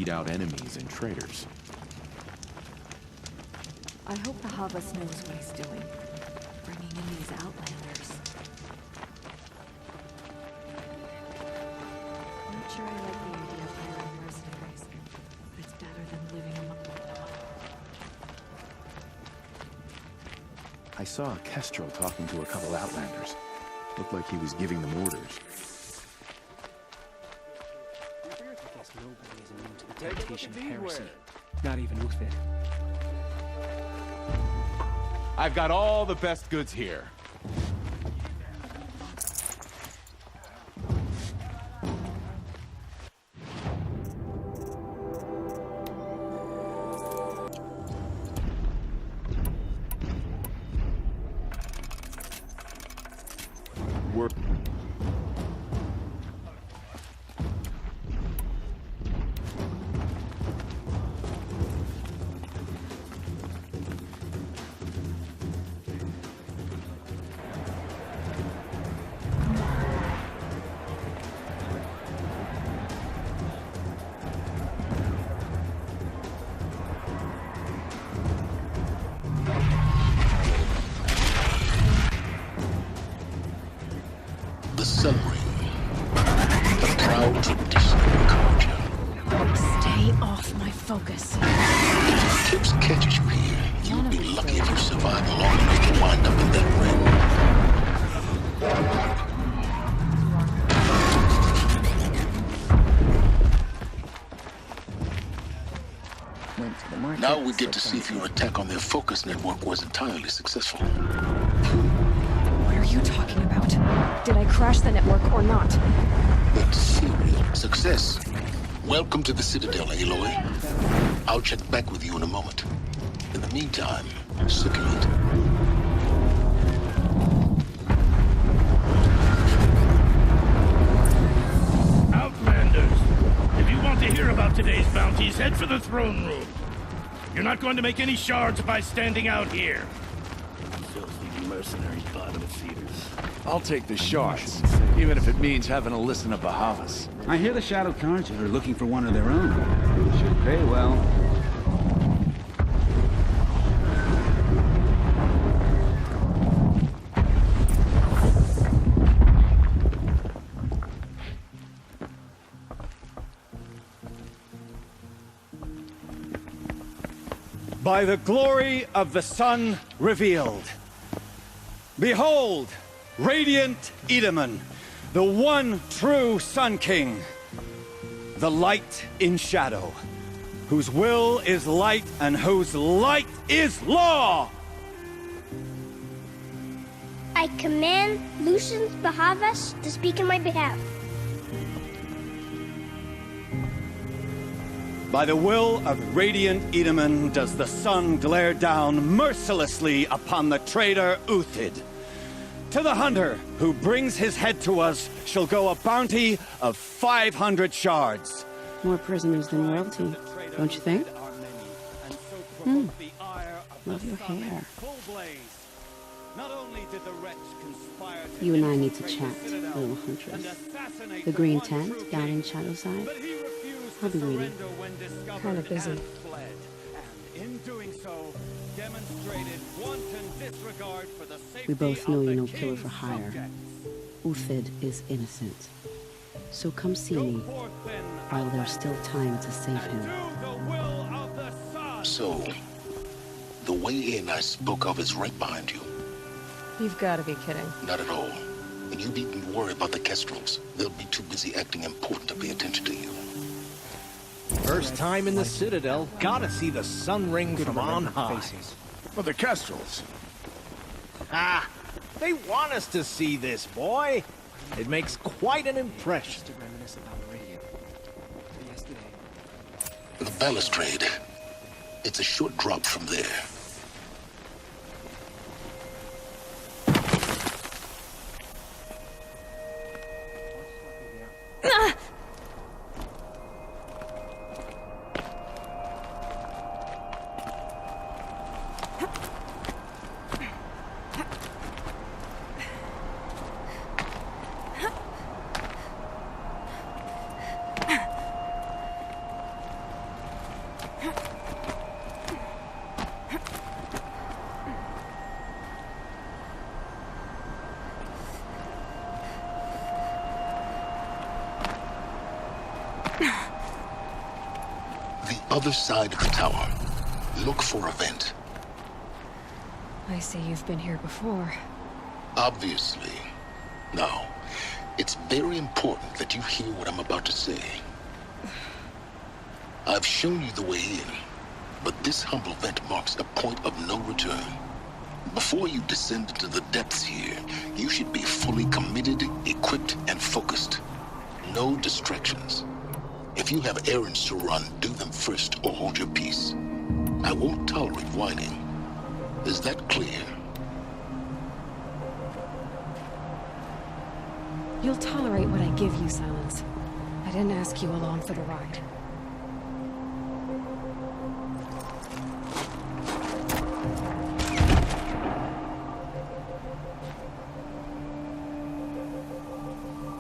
weed out enemies and traitors. I hope the Havas knows what he's doing. Bringing in these outlanders. Not sure I like the idea of hiring mercenaries, but it's better than living among them. I saw a Kestrel talking to a couple outlanders. Looked like he was giving them orders. Nobody is immune to the temptation of heresy. Not even Uthid. I've got all the best goods here. The Sun Ring. The proud tradition of culture. Stay off my focus. If Tips catches you here, you'll be lucky if you survive long enough to wind up in that ring. Now we get to see if your attack on their focus network was entirely successful. What are you talking about? Did I crash the network or not? That's serial success. Welcome to the Citadel, Aloy. I'll check back with you in a moment. In the meantime, circulate. Outlanders, if you want to hear about today's bounties, head for the throne room. You're not going to make any shards by standing out here. Filthy mercenary bottom feeders. I'll take the shards, even if it means having to listen to Bahavas. I hear the Shadow Cards are looking for one of their own. Should pay well. By the glory of the sun revealed. Behold, radiant Edaman, the one true Sun King. The light in shadow, whose will is light and whose light is law! I command Lucius Bahavas to speak in my behalf. By the will of radiant Edaman does the sun glare down mercilessly upon the traitor Uthid. To the hunter who brings his head to us shall go a bounty of 500 shards. More prisoners than royalty, don't you think? Love your hair. You and I need to chat, little huntress. The green tent down in Shadowside. I'll be waiting. Kind of busy. We both know you're no killer for hire. Uthid is innocent. So come see me while there's still time to save him. So, the way in I spoke of is right behind you. You've got to be kidding. Not at all. And you needn't worry about the Kestrels. They'll be too busy acting important to pay attention to you. First time in the Citadel, gotta see the Sun Ring from on high. For the Kestrels. Ah, they want us to see this, boy. It makes quite an impression. The balustrade. It's a short drop from there. The other side of the tower. Look for a vent. I see you've been here before. Obviously. Now, it's very important that you hear what I'm about to say. I've shown you the way in, but this humble vent marks a point of no return. Before you descend into the depths here, you should be fully committed, equipped, and focused. No distractions. If you have errands to run, do them first or hold your peace. I won't tolerate whining. Is that clear? You'll tolerate what I give you, Silence. I didn't ask you along for the ride.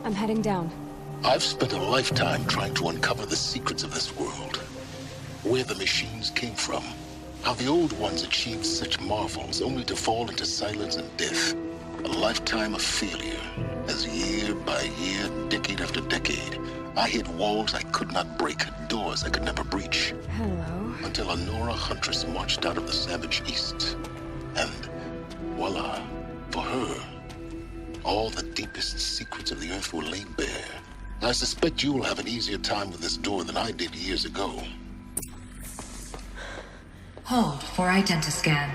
I'm heading down. I've spent a lifetime trying to uncover the secrets of this world. Where the machines came from. How the old ones achieved such marvels only to fall into silence and death. A lifetime of failure. As year by year, decade after decade, I hit walls I could not break, doors I could never breach. Hello. Until a Nora huntress marched out of the savage east. And voila, for her, all the deepest secrets of the earth were laid bare. I suspect you will have an easier time with this door than I did years ago. Hold for identiscan.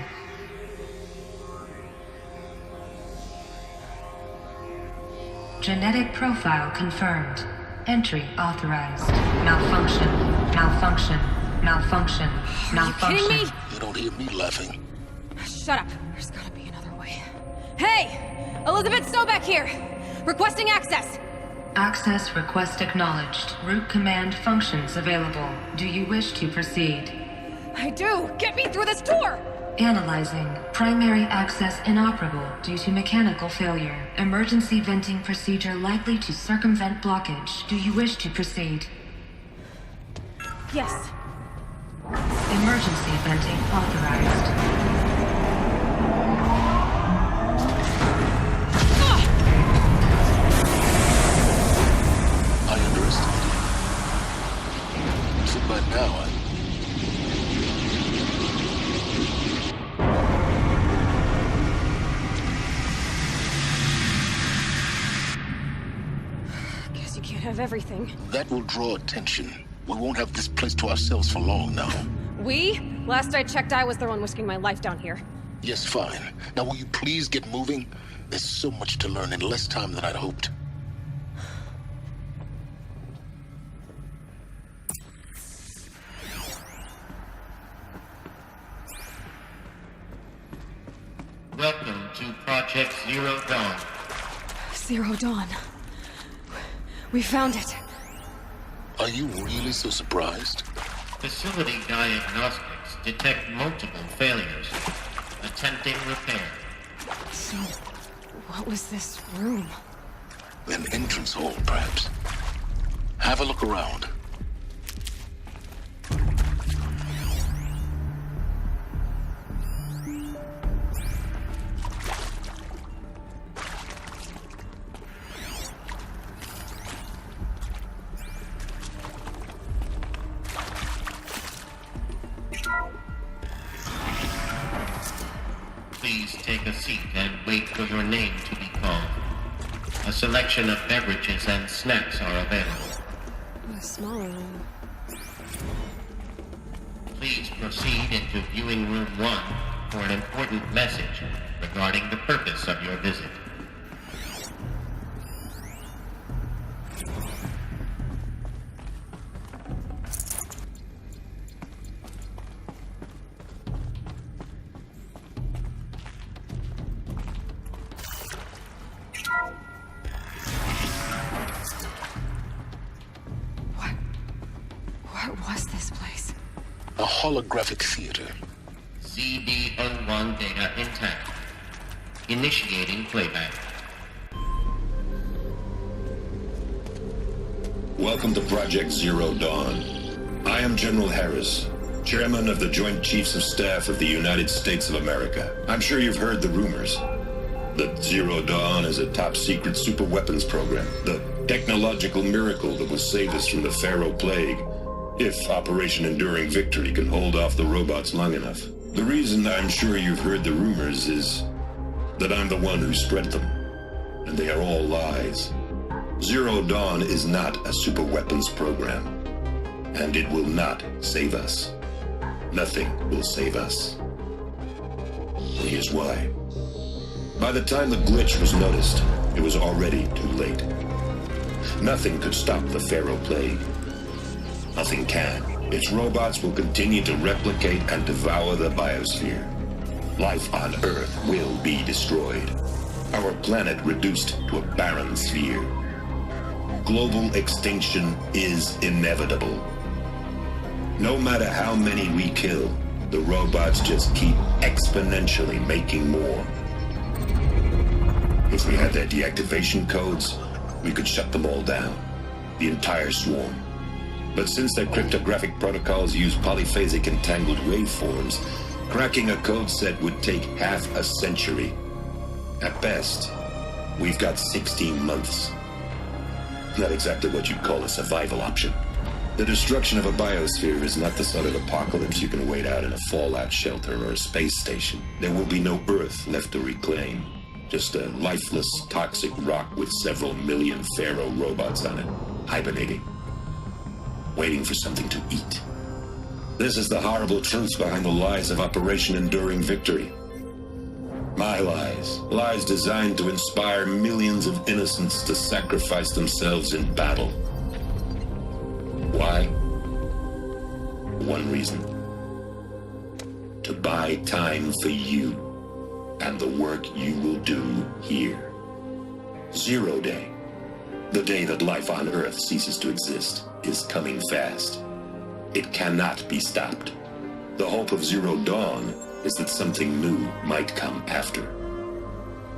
Genetic profile confirmed. Entry authorized. Malfunction. Malfunction. Malfunction. Malfunction. Are you kidding me? You don't hear me laughing. Shut up. There's gotta be another way. Hey! Elisabet Sobeck here! Requesting access! Access request acknowledged. Root command functions available. Do you wish to proceed? I do! Get me through this door! Analyzing. Primary access inoperable due to mechanical failure. Emergency venting procedure likely to circumvent blockage. Do you wish to proceed? Yes. Emergency venting authorized. I underestimated you. So by now, Guess you can't have everything. that will draw attention. We won't have this place to ourselves for long now. We? Last I checked, I was the one risking my life down here. Yes, fine. Now will you please get moving? There's so much to learn in less time than I'd hoped. Welcome to Project Zero Dawn. Zero Dawn. We found it. Are you really so surprised? Facility diagnostics detect multiple failures. Attempting repair. So, what was this room? An entrance hall, perhaps. Have a look around. Please take a seat and wait for your name to be called. A selection of beverages and snacks are available. A smaller room. Please proceed into viewing room 1 for an important message regarding the purpose of your visit. What was this place? A holographic theater. CD01 data intact. Initiating playback. Welcome to Project Zero Dawn. I am General Harris. Chairman of the Joint Chiefs of Staff of the United States of America. I'm sure you've heard the rumors that Zero Dawn is a top-secret superweapons program, the technological miracle that will save us from the Pharaoh Plague, if Operation Enduring Victory can hold off the robots long enough. The reason I'm sure you've heard the rumors is that I'm the one who spread them, and they are all lies. Zero Dawn is not a superweapons program, and it will not save us. Nothing will save us. And here's why. By the time the glitch was noticed, it was already too late. Nothing could stop the Pharaoh Plague. Nothing can. Its robots will continue to replicate and devour the biosphere. Life on Earth will be destroyed. Our planet reduced to a barren sphere. Global extinction is inevitable. No matter how many we kill, the robots just keep exponentially making more. If we had their deactivation codes, we could shut them all down. The entire swarm. But since their cryptographic protocols use polyphasic entangled waveforms, cracking a code set would take half a century. At best, we've got 16 months. Not exactly what you'd call a survival option. The destruction of a biosphere is not the sort of apocalypse you can wait out in a fallout shelter or a space station. There will be no Earth left to reclaim. Just a lifeless, toxic rock with several million Pharaoh robots on it, hibernating, waiting for something to eat. This is the horrible truth behind the lies of Operation Enduring Victory. My lies. Lies designed to inspire millions of innocents to sacrifice themselves in battle. Why? One reason. To buy time for you and the work you will do here. Zero Day, the day that life on Earth ceases to exist, is coming fast. It cannot be stopped. The hope of Zero Dawn is that something new might come after.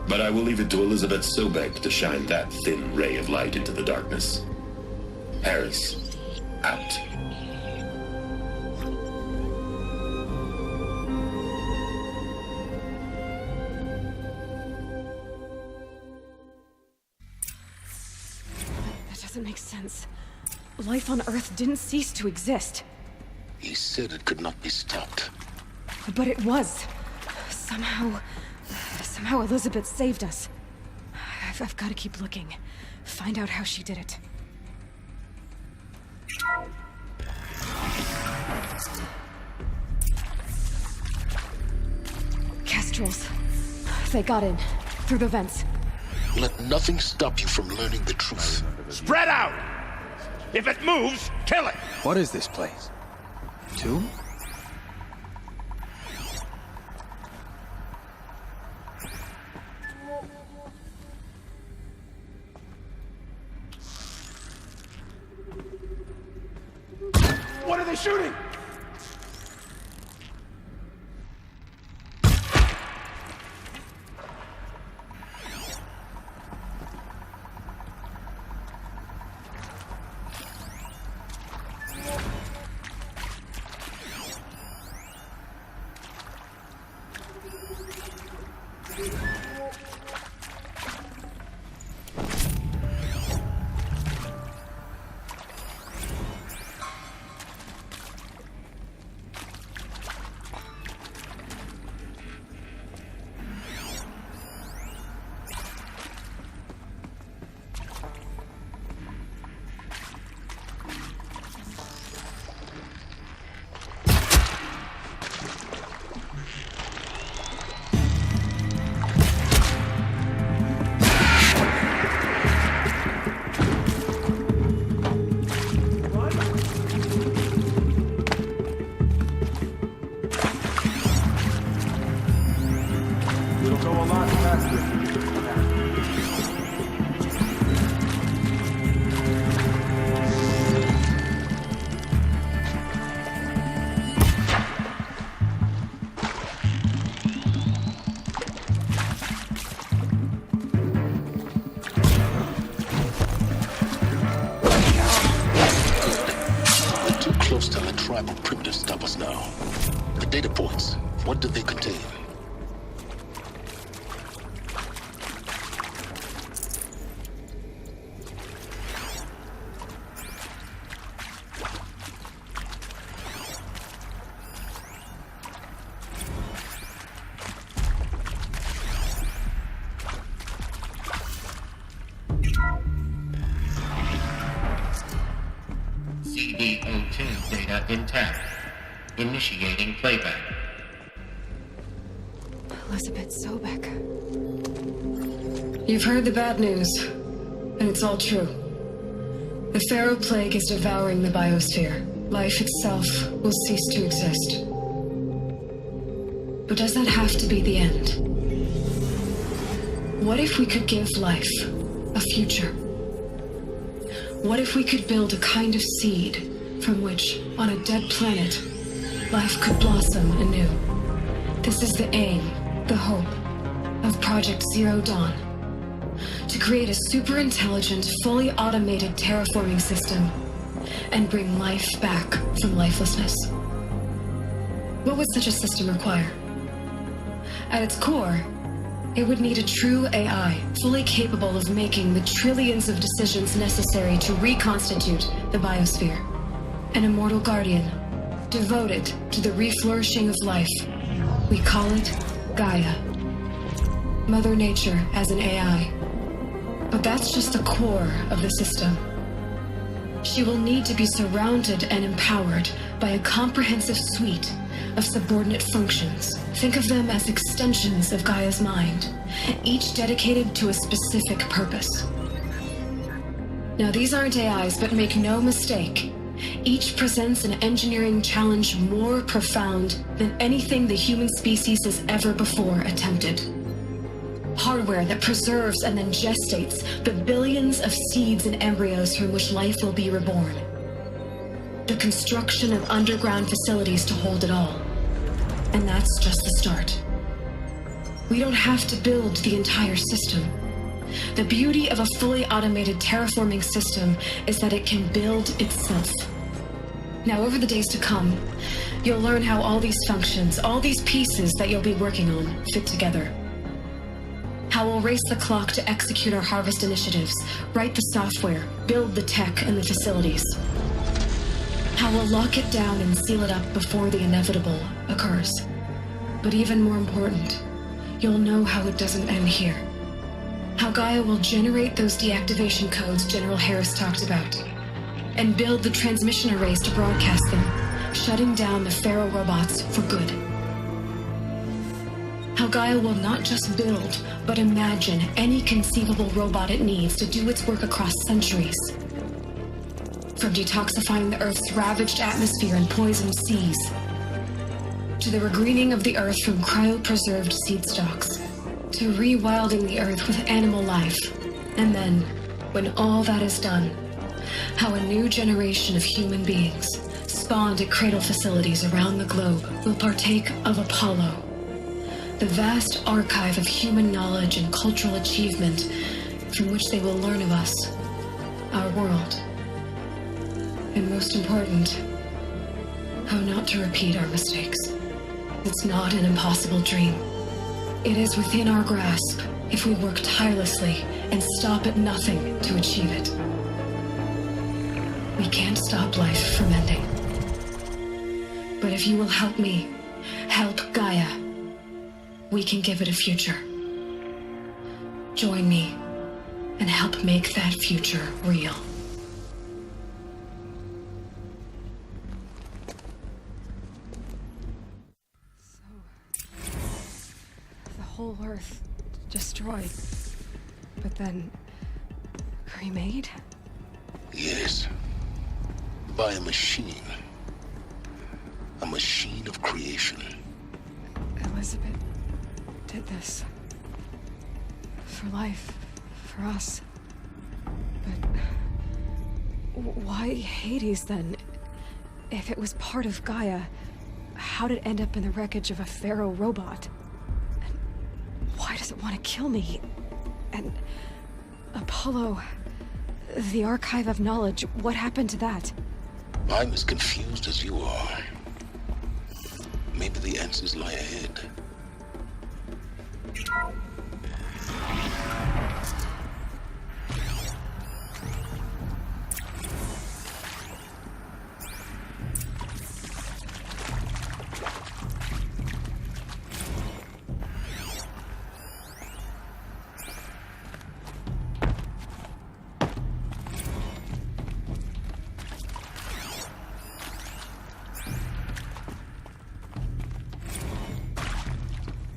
But I will leave it to Elisabet Sobeck to shine that thin ray of light into the darkness. Harris, out. That doesn't make sense. Life on Earth didn't cease to exist. He said it could not be stopped. But it was. Somehow Elisabet saved us. I've got to keep looking. Find out how she did it. Kestrels. They got in. Through the vents. Let nothing stop you from learning the truth. Spread out! If it moves, kill it! What is this place? Tomb? What are they shooting? We're too close to let tribal primitives stop us now. Data points. What do they contain? CD02 data intact. Initiating playback. Elisabet Sobeck. You've heard the bad news, and it's all true. The Pharaoh Plague is devouring the biosphere. Life itself will cease to exist. But does that have to be the end? What if we could give life a future? What if we could build a kind of seed from which, on a dead planet, life could blossom anew? This is the aim, the hope, of Project Zero Dawn. To create a super-intelligent, fully automated terraforming system and bring life back from lifelessness. What would such a system require? At its core, it would need a true AI, fully capable of making the trillions of decisions necessary to reconstitute the biosphere. An immortal guardian, devoted to the reflourishing of life. We call it GAIA. Mother Nature as an AI. But that's just the core of the system. She will need to be surrounded and empowered by a comprehensive suite of subordinate functions. Think of them as extensions of Gaia's mind, each dedicated to a specific purpose. Now, these aren't AIs, but make no mistake, each presents an engineering challenge more profound than anything the human species has ever before attempted. Hardware that preserves and then gestates the billions of seeds and embryos from which life will be reborn. The construction of underground facilities to hold it all. And that's just the start. We don't have to build the entire system. The beauty of a fully automated terraforming system is that it can build itself. Now, over the days to come, you'll learn how all these functions, all these pieces that you'll be working on, fit together. How we'll race the clock to execute our harvest initiatives, write the software, build the tech and the facilities. How we'll lock it down and seal it up before the inevitable occurs. But even more important, you'll know how it doesn't end here. How Gaia will generate those deactivation codes General Harris talked about, and build the transmission arrays to broadcast them, shutting down the Pharaoh robots for good. How Gaia will not just build, but imagine any conceivable robot it needs to do its work across centuries. From detoxifying the Earth's ravaged atmosphere and poisoned seas, to the regreening of the Earth from cryopreserved seed stalks, to rewilding the Earth with animal life. And then, when all that is done, how a new generation of human beings, spawned at cradle facilities around the globe, will partake of Apollo, the vast archive of human knowledge and cultural achievement from which they will learn of us, our world. And most important, how not to repeat our mistakes. It's not an impossible dream. It is within our grasp if we work tirelessly and stop at nothing to achieve it. We can't stop life from ending. But if you will help me, help Gaia, we can give it a future. Join me and help make that future real. The whole Earth destroyed, but then remade? Yes. By a machine. A machine of creation. Elisabet did this. For life. For us. But why Hades then? If it was part of Gaia, how did it end up in the wreckage of a Pharaoh robot? And why does it want to kill me? And Apollo, the archive of knowledge, what happened to that? I'm as confused as you are. maybe the answers lie ahead.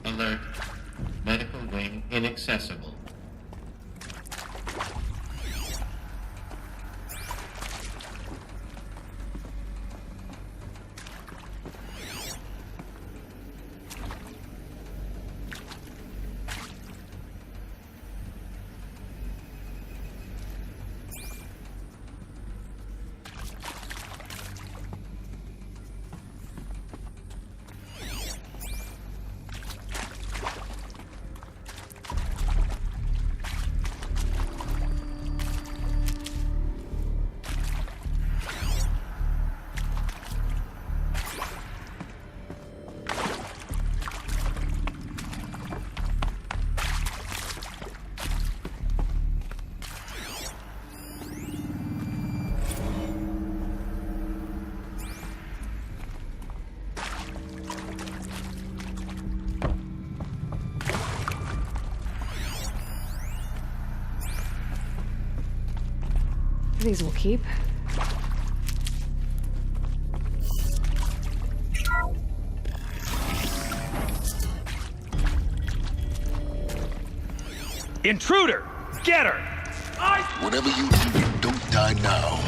Alert. Medical wing inaccessible. These will keep. Intruder! Get her! Whatever you do, don't die now.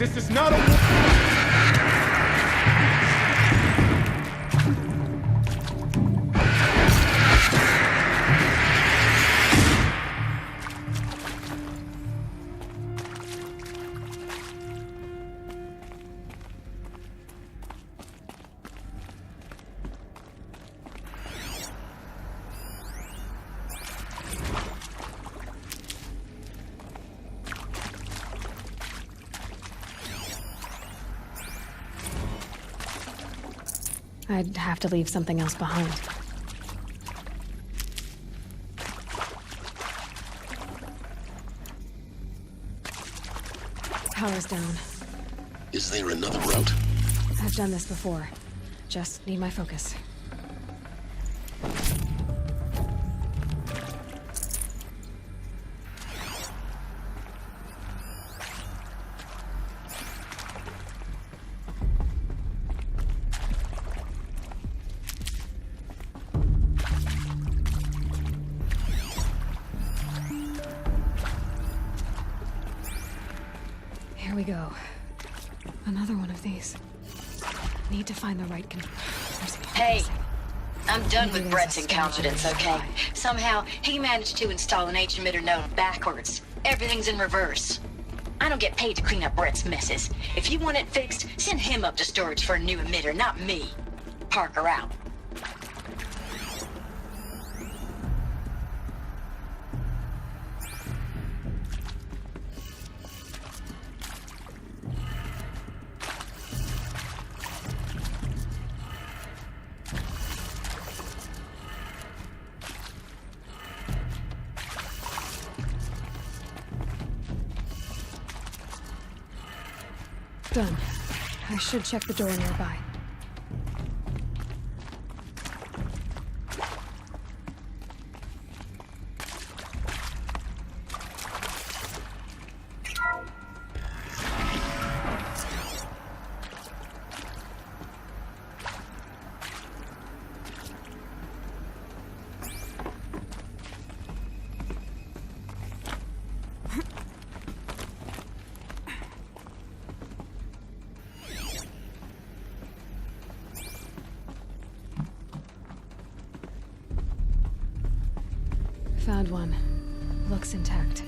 This is not a... I'd have to leave something else behind. Power's down. Is there another route? I've done this before. Just need my focus. Here we go. Another one of these. Need to find the right Hey, I'm done with Brett's incompetence, okay? Somehow, he managed to install an H-emitter node backwards. Everything's in reverse. I don't get paid to clean up Brett's messes. If you want it fixed, send him up to storage for a new emitter, not me. Parker out. Done. I should check the door nearby. Found one. Looks intact.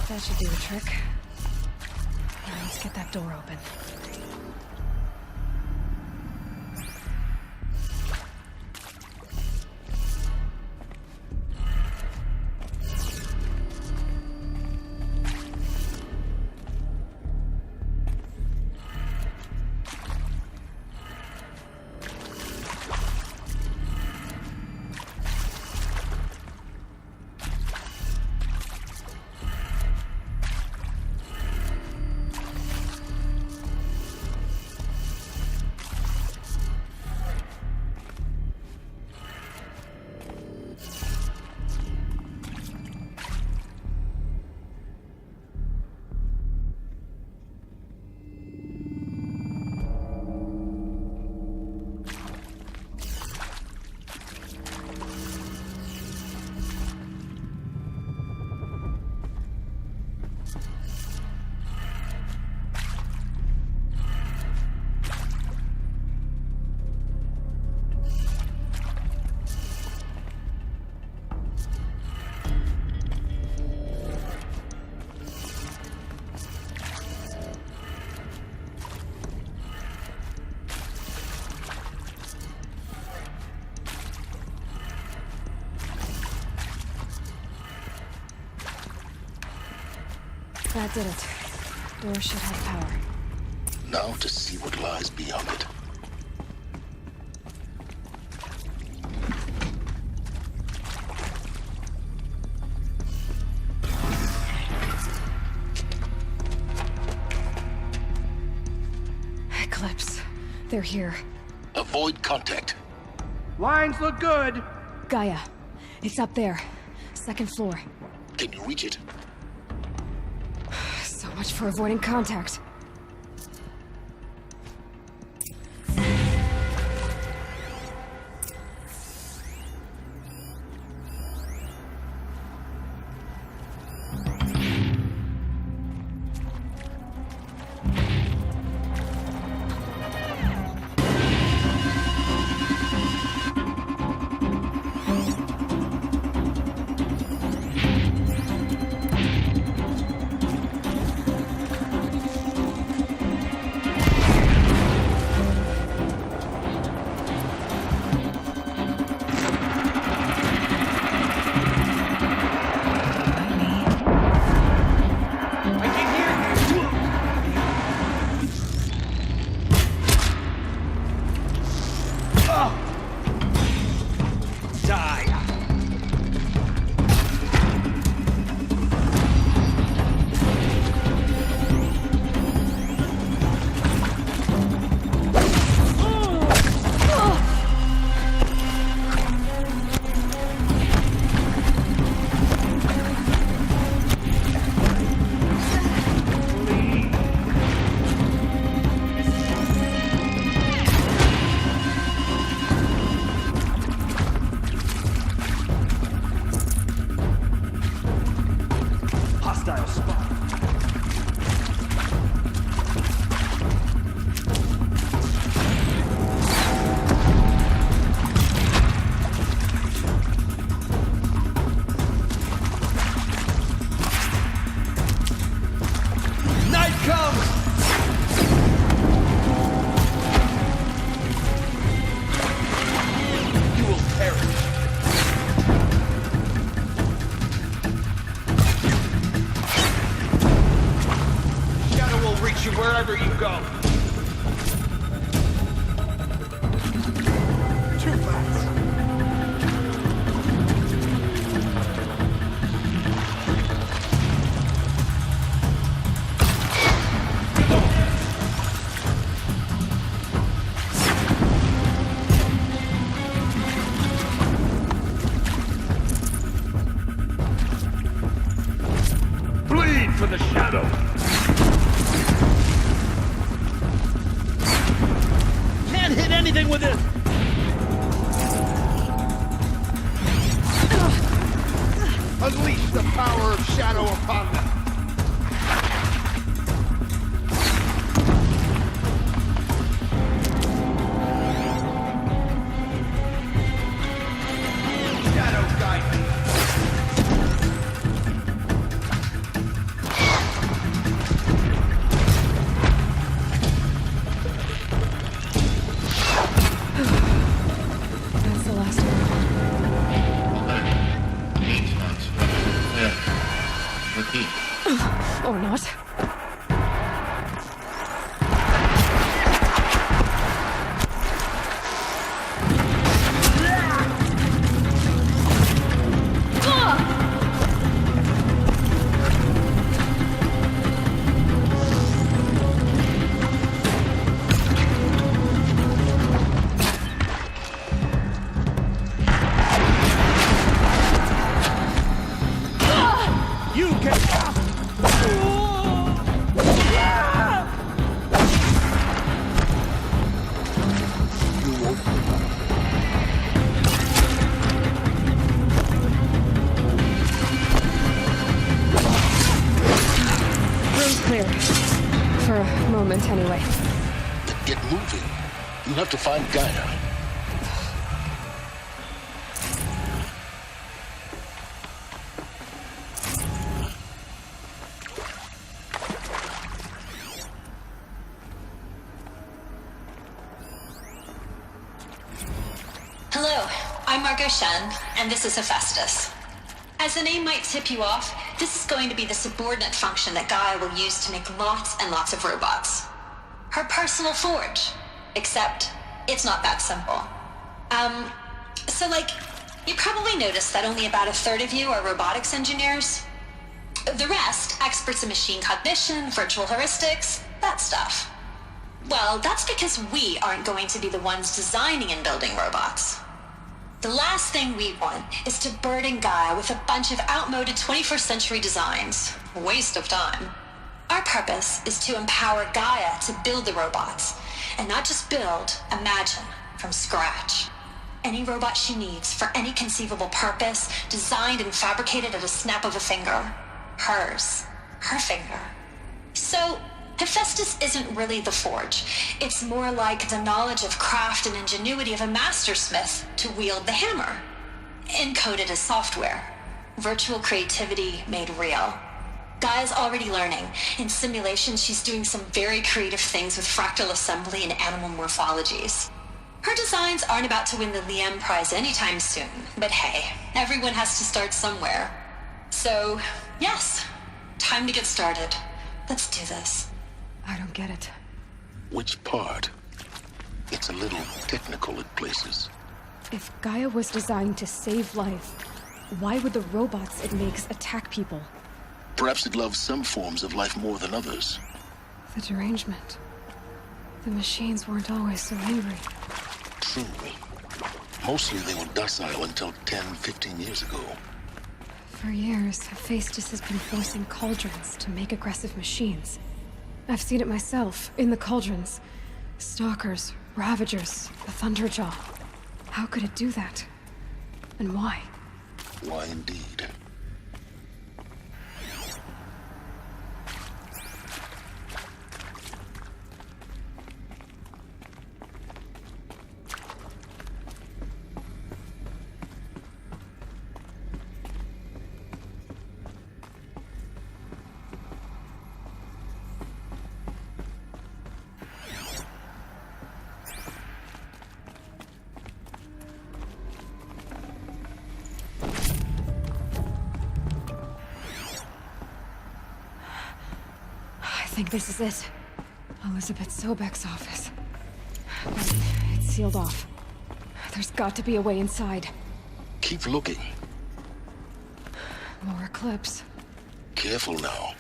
That should do the trick. Now let's get that door open. That did it. Door should have power. Now to see what lies beyond it. Eclipse. They're here. Avoid contact. Lines look good. GAIA. It's up there. Second floor. Can you reach it? So much for avoiding contact. anything with this! Unleash the power of shadow upon them! Shadow guide me! That's the last one. Repeat. Or not. Anyway. Then get moving. You have to find GAIA. Hello, I'm Margot Shen, and this is Hephaestus. As the name might tip you off, this is going to be the subordinate function that GAIA will use to make lots and lots of robots. Her personal forge. Except, it's not that simple. You probably noticed that only about a third of you are robotics engineers. The rest, experts in machine cognition, virtual heuristics, that stuff. Well, that's because we aren't going to be the ones designing and building robots. The last thing we want is to burden GAIA with a bunch of outmoded 21st century designs. A waste of time. Our purpose is to empower GAIA to build the robots, and not just build, imagine, from scratch. Any robot she needs for any conceivable purpose, designed and fabricated at a snap of a finger. Hers. Her finger. So, Hephaestus isn't really the forge. It's more like the knowledge of craft and ingenuity of a mastersmith to wield the hammer. Encoded as software. Virtual creativity made real. GAIA's already learning. In simulation, she's doing some very creative things with fractal assembly and animal morphologies. Her designs aren't about to win the Liam Prize anytime soon, but hey, everyone has to start somewhere. So, yes, time to get started. Let's do this. I don't get it. Which part? It's a little technical at places. If GAIA was designed to save life, why would the robots it makes attack people? Perhaps it loves some forms of life more than others. The derangement. The machines weren't always so angry. True. Mostly they were docile until 10, 15 years ago. For years, Hephaestus has been forcing cauldrons to make aggressive machines. I've seen it myself, in the cauldrons. Stalkers, Ravagers, the Thunderjaw. How could it do that? And why? Why indeed? I think this is it. Elisabet Sobeck's office. But it's sealed off. There's got to be a way inside. Keep looking. More eclipse. Careful now.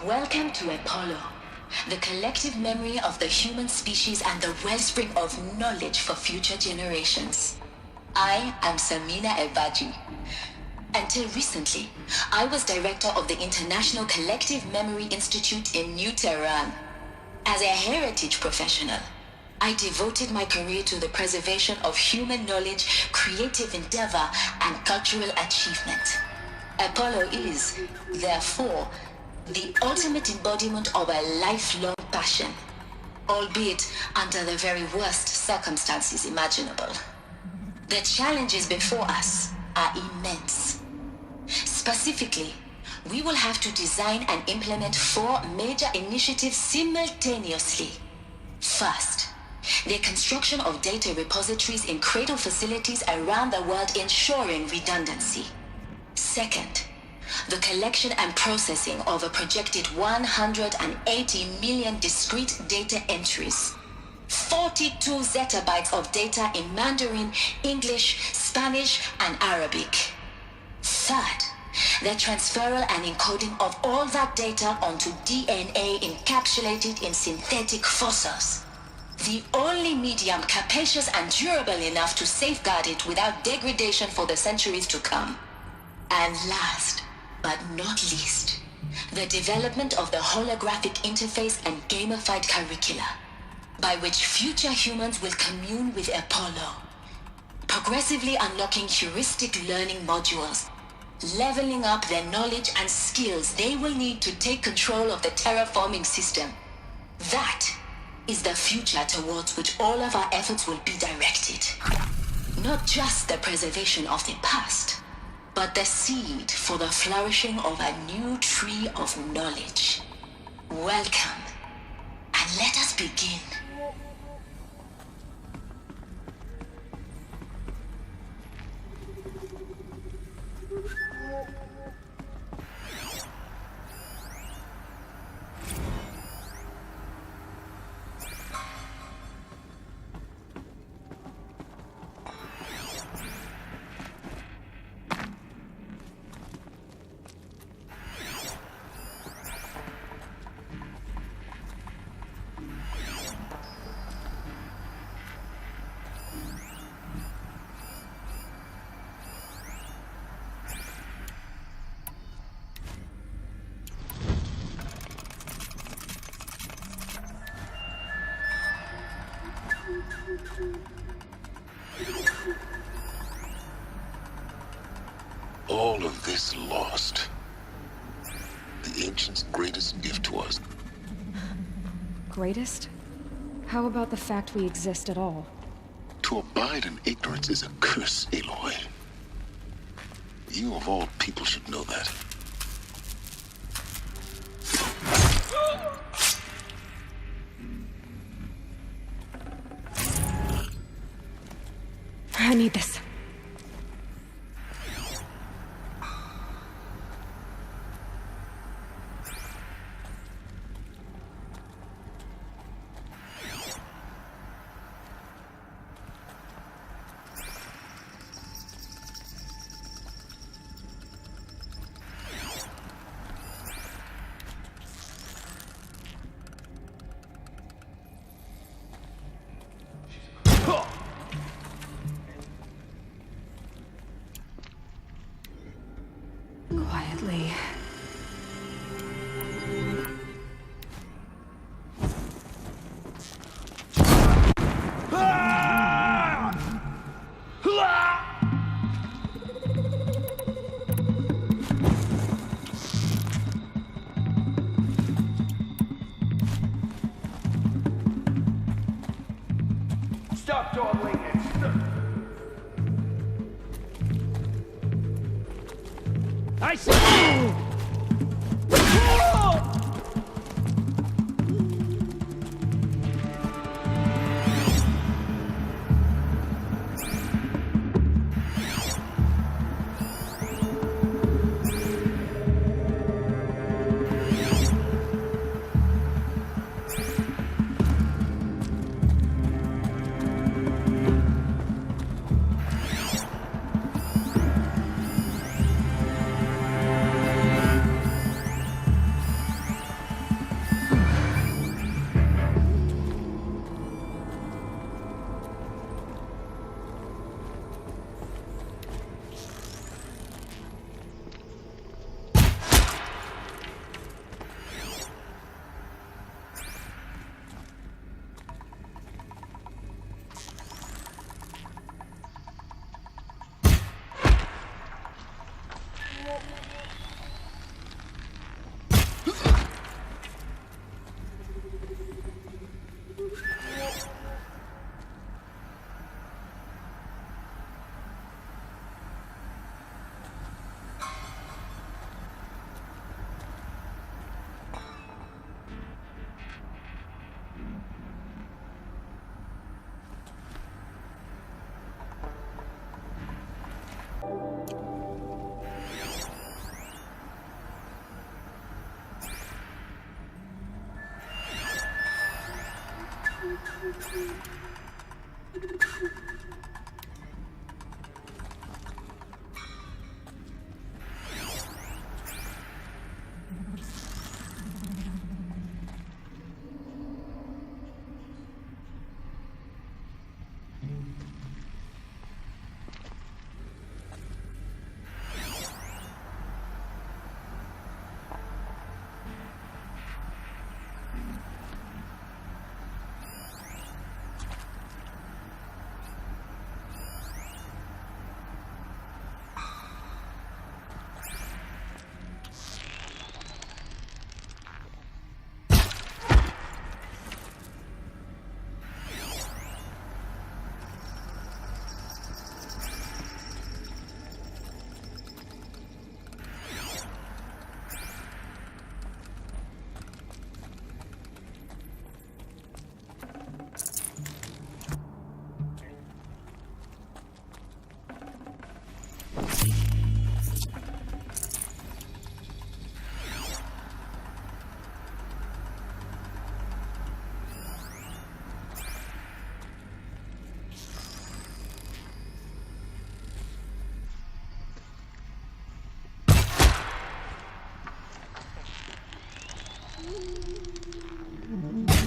Welcome to Apollo, the collective memory of the human species and the wellspring of knowledge for future generations. I am Samina Ebaji. Until recently, I was director of the International Collective Memory Institute in New Tehran. As a heritage professional, I devoted my career to the preservation of human knowledge, creative endeavor, and cultural achievement. Apollo is, therefore, the ultimate embodiment of a lifelong passion, albeit under the very worst circumstances imaginable. The challenges before us are immense. Specifically, we will have to design and implement 4 major initiatives simultaneously. First, the construction of data repositories in cradle facilities around the world ensuring redundancy. Second, the collection and processing of a projected 180 million discrete data entries. 42 zettabytes of data in Mandarin, English, Spanish, and Arabic. Third, the transferal and encoding of all that data onto DNA encapsulated in synthetic fossils. The only medium capacious and durable enough to safeguard it without degradation for the centuries to come. And last, but not least, the development of the holographic interface and gamified curricula, by which future humans will commune with Apollo, progressively unlocking heuristic learning modules, leveling up their knowledge and skills they will need to take control of the terraforming system. That is the future towards which all of our efforts will be directed. Not just the preservation of the past, but the seed for the flourishing of a new tree of knowledge. Welcome, and let us begin. All of this lost. The ancients' greatest gift to us. Greatest? How about the fact we exist at all? To abide in ignorance is a curse, Aloy. You of all people should know that. I need this. Quietly. Stop dawdling it. I see!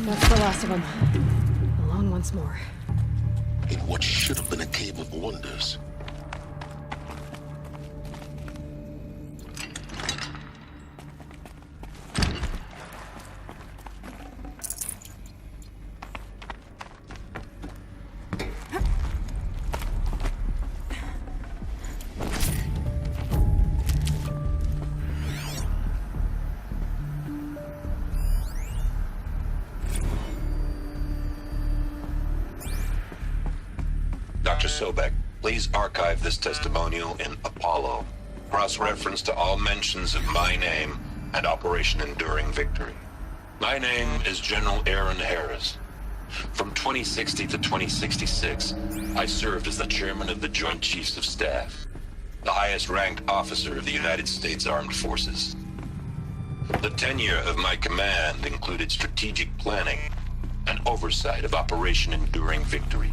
That's the last of them. Alone once more. In what should have been a cave of wonders. Dr. Sobeck, please archive this testimonial in Apollo. Cross-reference to all mentions of my name and Operation Enduring Victory. My name is General Aaron Harris. From 2060 to 2066, I served as the chairman of the Joint Chiefs of Staff, the highest-ranked officer of the United States Armed Forces. The tenure of my command included strategic planning and oversight of Operation Enduring Victory,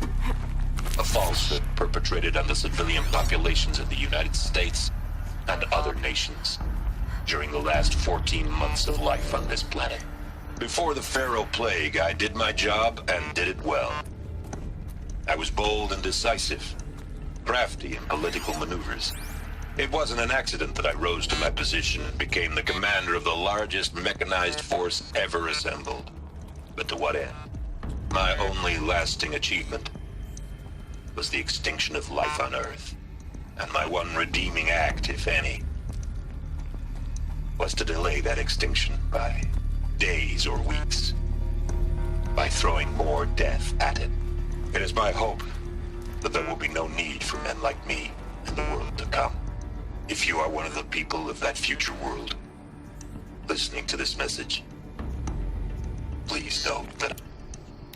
a falsehood perpetrated on the civilian populations of the United States and other nations during the last 14 months of life on this planet. Before the Pharaoh Plague, I did my job and did it well. I was bold and decisive, crafty in political maneuvers. It wasn't an accident that I rose to my position and became the commander of the largest mechanized force ever assembled. But to what end? My only lasting achievement was the extinction of life on Earth. And my one redeeming act, if any, was to delay that extinction by days or weeks, by throwing more death at it. It is my hope that there will be no need for men like me in the world to come. If you are one of the people of that future world listening to this message, please note that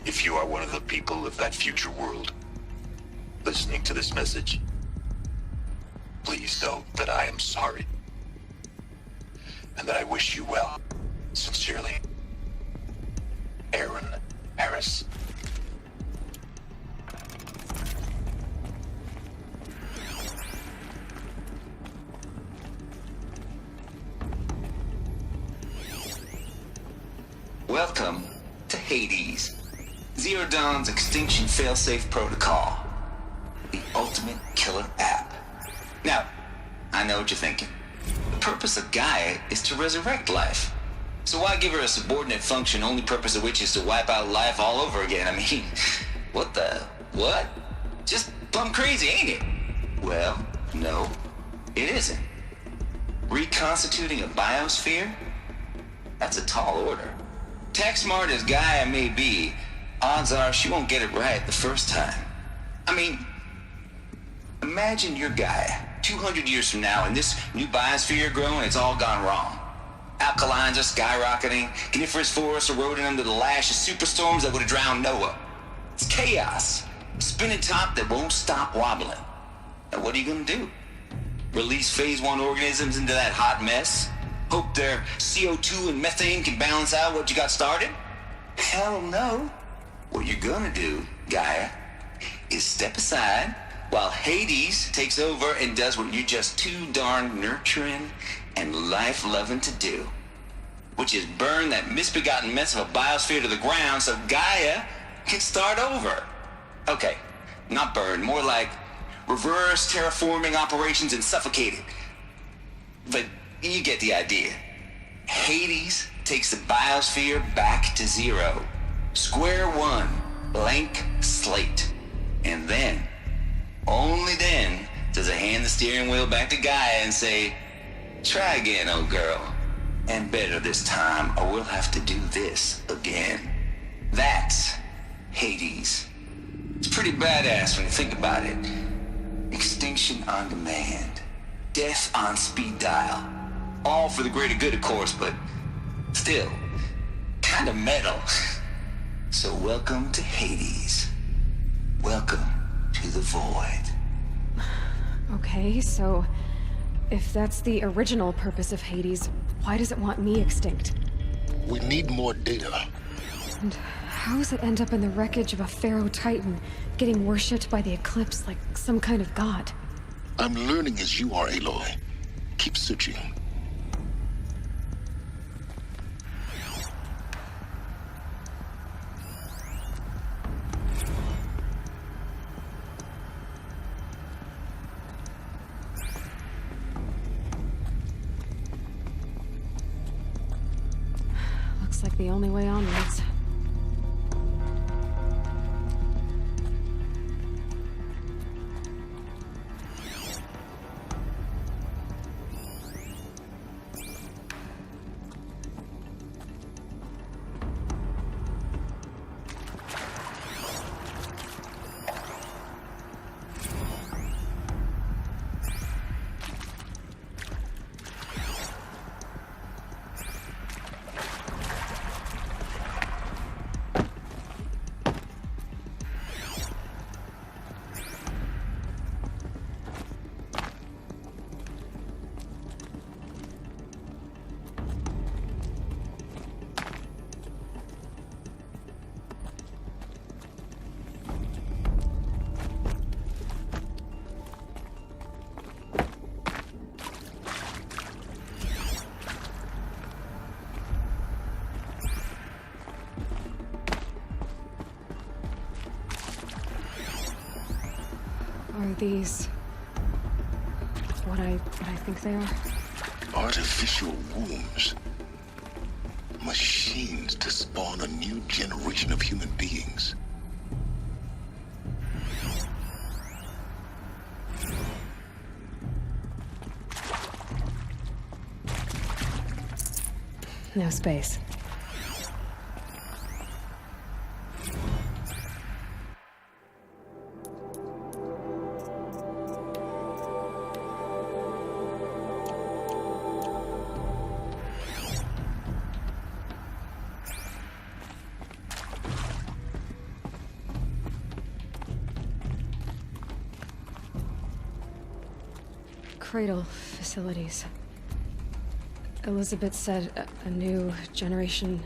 if you are one of the people of that future world listening to this message, please know that I am sorry and that I wish you well. Sincerely, Aaron Harris. Welcome to Hades, Zero Dawn's extinction failsafe protocol, the ultimate killer app. Now, I know what you're thinking. The purpose of GAIA is to resurrect life. So why give her a subordinate function, only purpose of which is to wipe out life all over again? I mean, what the... what? Just plumb crazy, ain't it? Well, no, it isn't. Reconstituting a biosphere? That's a tall order. Tech smart as GAIA may be, odds are she won't get it right the first time. I mean, imagine your GAIA 200 years from now and this new biosphere you're growing, it's all gone wrong. Alkalines are skyrocketing, coniferous forests eroding under the lash of superstorms that would have drowned Noah. It's chaos, a spinning top that won't stop wobbling. Now what are you gonna do? Release phase 1 organisms into that hot mess? Hope their CO2 and methane can balance out what you got started? Hell no. What you're gonna do, Gaia, is step aside while Hades takes over and does what you're just too darn nurturing and life-loving to do, which is burn that misbegotten mess of a biosphere to the ground so Gaia can start over. Okay, not burn, more like reverse terraforming operations and suffocate it. But you get the idea. Hades takes the biosphere back to zero. Square one, blank slate. And then, only then, does it hand the steering wheel back to Gaia and say, try again, old girl. And better this time, or we'll have to do this again. That's Hades. It's pretty badass when you think about it. Extinction on demand. Death on speed dial. All for the greater good, of course, but still, kind of metal. So welcome to Hades. Welcome to the void. Okay, so if that's the original purpose of Hades, why does it want me extinct? We need more data. And how does it end up in the wreckage of a Pharaoh Titan, getting worshipped by the Eclipse like some kind of god? I'm learning as you are, Aloy. Keep searching. Looks like the only way onwards. Are these what I think they are? Artificial wombs. Machines to spawn a new generation of human beings. No space. Cradle facilities. Elisabet said a new generation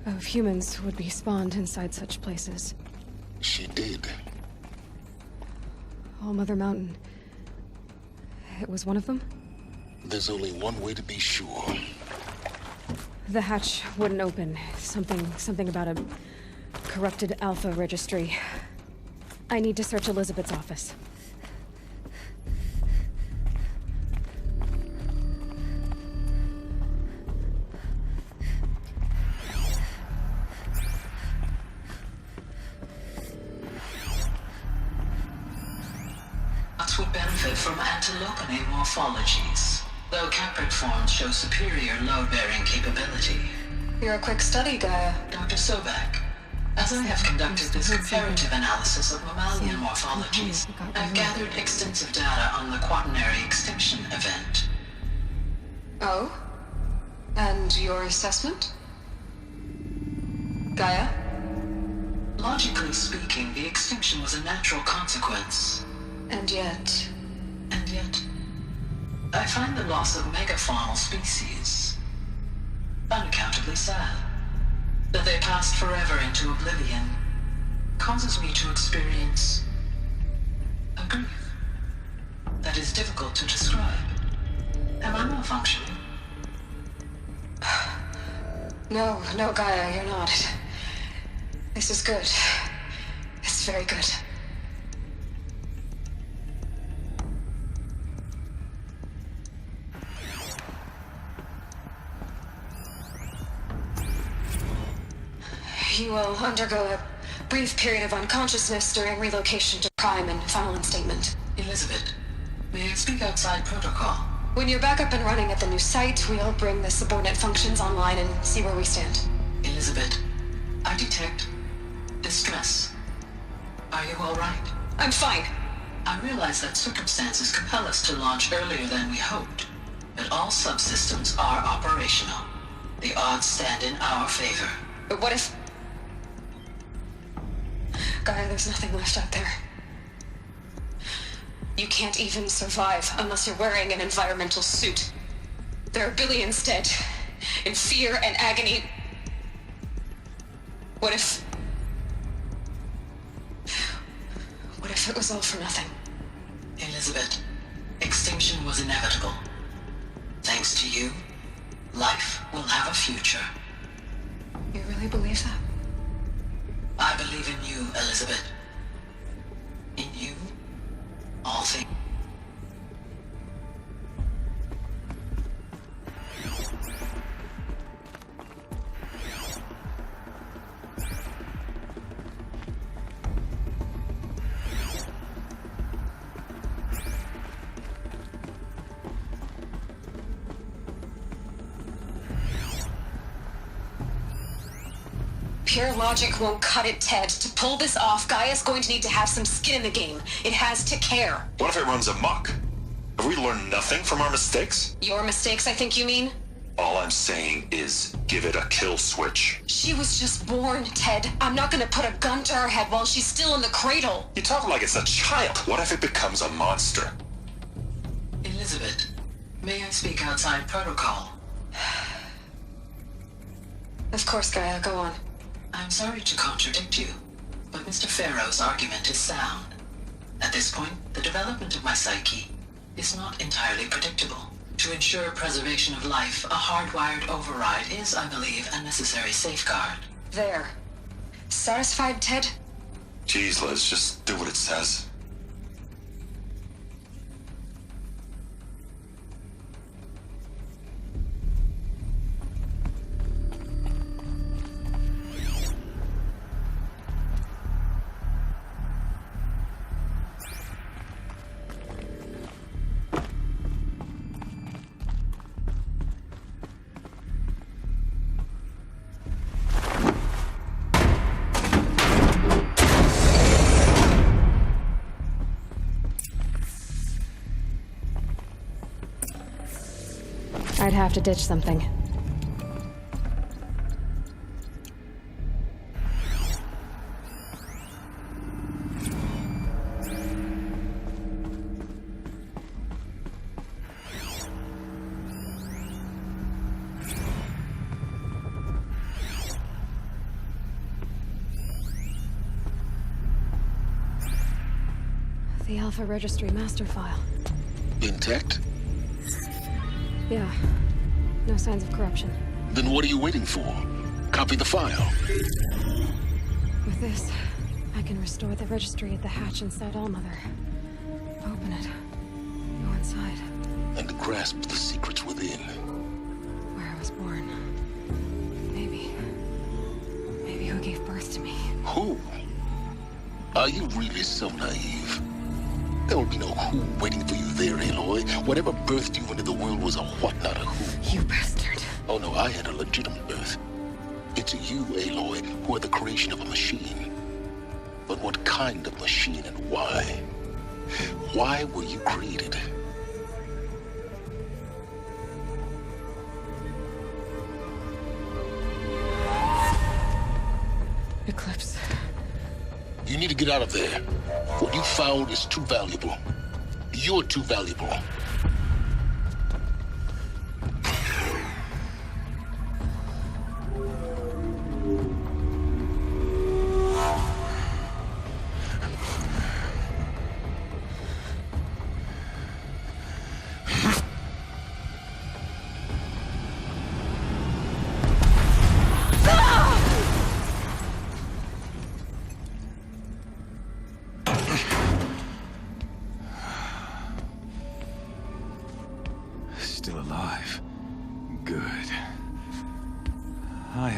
of humans would be spawned inside such places. She did. All Mother Mountain. It was one of them? There's only one way to be sure. The hatch wouldn't open. Something about a corrupted Alpha registry. I need to search Elisabet's office. Would benefit from antilopine morphologies, though caprid forms show superior load-bearing capability. You're a quick study, Gaia. Dr. Sobeck, as I have conducted this comparative analysis of mammalian morphologies, I've gathered extensive data on the quaternary extinction event. Oh? And your assessment? Gaia? Logically speaking, the extinction was a natural consequence. And yet, I find the loss of megafaunal species unaccountably sad. that they passed forever into oblivion, causes me to experience a grief that is difficult to describe. Am I malfunctioning? No, Gaia, you're not. This is good. It's very good. You will undergo a brief period of unconsciousness during relocation to Prime and final instatement. Elisabet, may I speak outside protocol? When you're back up and running at the new site, we'll bring the subordinate functions online and see where we stand. Elisabet, I detect distress. Are you all right? I'm fine. I realize that circumstances compel us to launch earlier than we hoped, but all subsystems are operational. The odds stand in our favor. But what if... Gaia, there's nothing left out there. You can't even survive unless you're wearing an environmental suit. There are billions dead, in fear and agony. What if it was all for nothing? Elisabet, extinction was inevitable. Thanks to you, life will have a future. You really believe that? I believe in you, Elisabet. In you, all things. Pure logic won't cut it, Ted. To pull this off, Gaia's going to need to have some skin in the game. It has to care. What if it runs amok? Have we learned nothing from our mistakes? Your mistakes, I think you mean? All I'm saying is give it a kill switch. She was just born, Ted. I'm not gonna put a gun to her head while she's still in the cradle. You talk like it's a child. What if it becomes a monster? Elisabet, may I speak outside protocol? Of course, Gaia, go on. I'm sorry to contradict you, but Mr. Farrow's argument is sound. At this point, the development of my psyche is not entirely predictable. To ensure preservation of life, a hardwired override is, I believe, a necessary safeguard. There. Satisfied, Ted? Jeez, Liz, just do what it says. I'd have to ditch something. The Alpha Registry master file. Intact? Yeah. No signs of corruption. Then what are you waiting for? Copy the file. With this, I can restore the registry at the hatch inside Allmother. Open it. Go inside. And grasp the secrets within. Where I was born. Maybe who gave birth to me. Who? Are you really so naive? There will be no who waiting for you there, Aloy. Whatever birthed you into the world was a what, not a who. You bastard. Oh no, I had a legitimate birth. It's you, Aloy, who are the creation of a machine. But what kind of machine and why? Why were you created? Eclipse. You need to get out of there. What you found is too valuable. You're too valuable.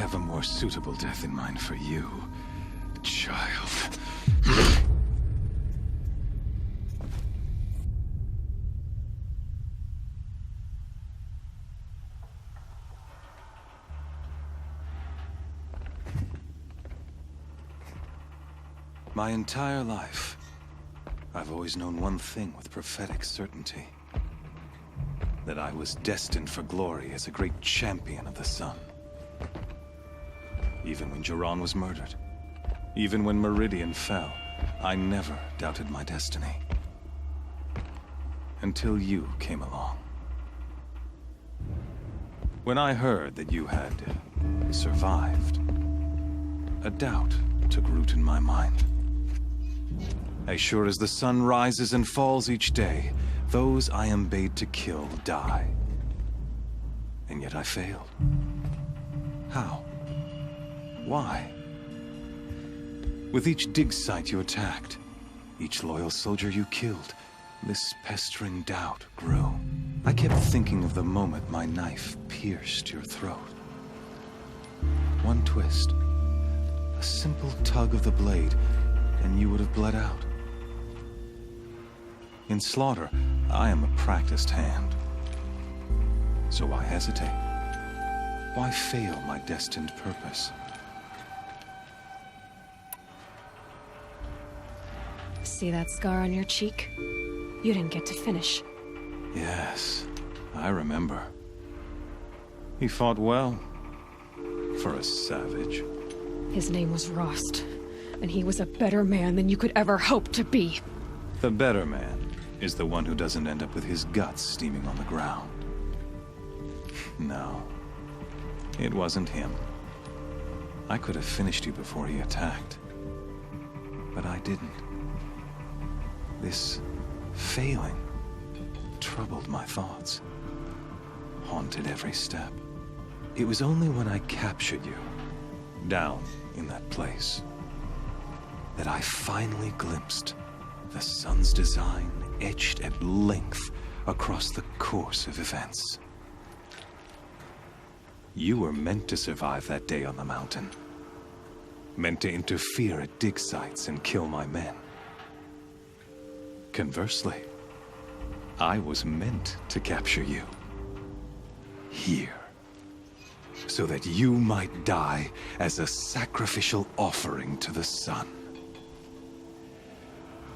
have a more suitable death in mind for you, child. My entire life, I've always known one thing with prophetic certainty. That I was destined for glory as a great champion of the sun. Even when Jiran was murdered, even when Meridian fell, I never doubted my destiny. Until you came along. When I heard that you had survived, a doubt took root in my mind. As sure as the sun rises and falls each day, those I am bade to kill die. And yet I failed. How? Why? With each dig site you attacked, each loyal soldier you killed, this pestering doubt grew. I kept thinking of the moment my knife pierced your throat. One twist, a simple tug of the blade, and you would have bled out. In slaughter, I am a practiced hand. So why hesitate? Why fail my destined purpose? See that scar on your cheek? You didn't get to finish. Yes, I remember. He fought well. For a savage. His name was Rost, and he was a better man than you could ever hope to be. The better man is the one who doesn't end up with his guts steaming on the ground. No, it wasn't him. I could have finished you before he attacked. But I didn't. This failing troubled my thoughts, haunted every step. It was only when I captured you, down in that place, that I finally glimpsed the sun's design etched at length across the course of events. You were meant to survive that day on the mountain. Meant to interfere at dig sites and kill my men. Conversely, I was meant to capture you. Here. So that you might die as a sacrificial offering to the sun.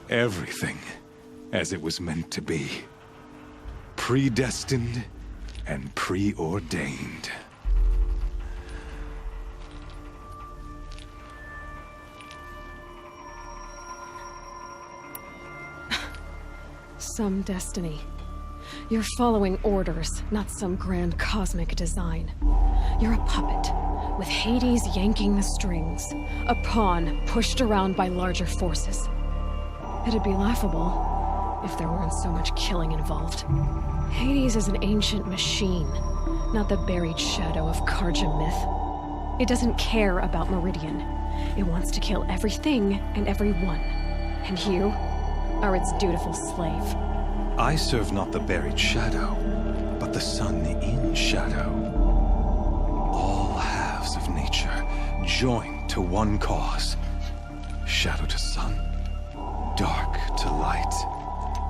Everything as it was meant to be. Predestined and preordained. Some destiny. You're following orders, not some grand cosmic design. You're a puppet, with Hades yanking the strings. A pawn pushed around by larger forces. It'd be laughable if there weren't so much killing involved. Hades is an ancient machine, not the buried shadow of Karja myth. It doesn't care about Meridian. It wants to kill everything and everyone. And you are its dutiful slave. I serve not the buried shadow, but the sun in shadow. All halves of nature joined to one cause. Shadow to sun, dark to light.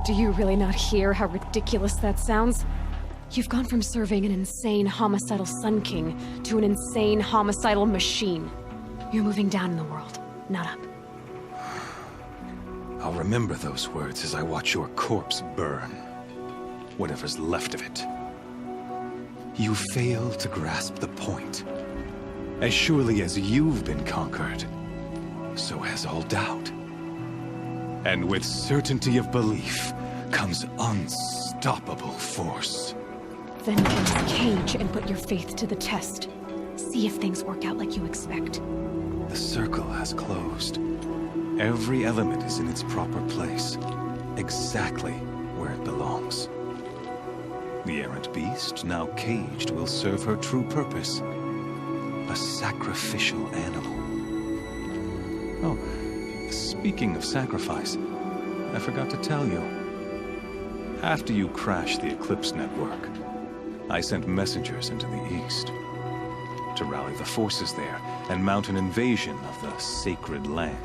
Do you really not hear how ridiculous that sounds? You've gone from serving an insane homicidal Sun King to an insane homicidal machine. You're moving down in the world, not up. I'll remember those words as I watch your corpse burn. Whatever's left of it. You fail to grasp the point. As surely as you've been conquered, so has all doubt. And with certainty of belief comes unstoppable force. Then get in the cage and put your faith to the test. See if things work out like you expect. The circle has closed. Every element is in its proper place, exactly where it belongs. The errant beast, now caged, will serve her true purpose. A sacrificial animal. Oh, speaking of sacrifice, I forgot to tell you. After you crashed the Eclipse network, I sent messengers into the east. to rally the forces there and mount an invasion of the sacred land.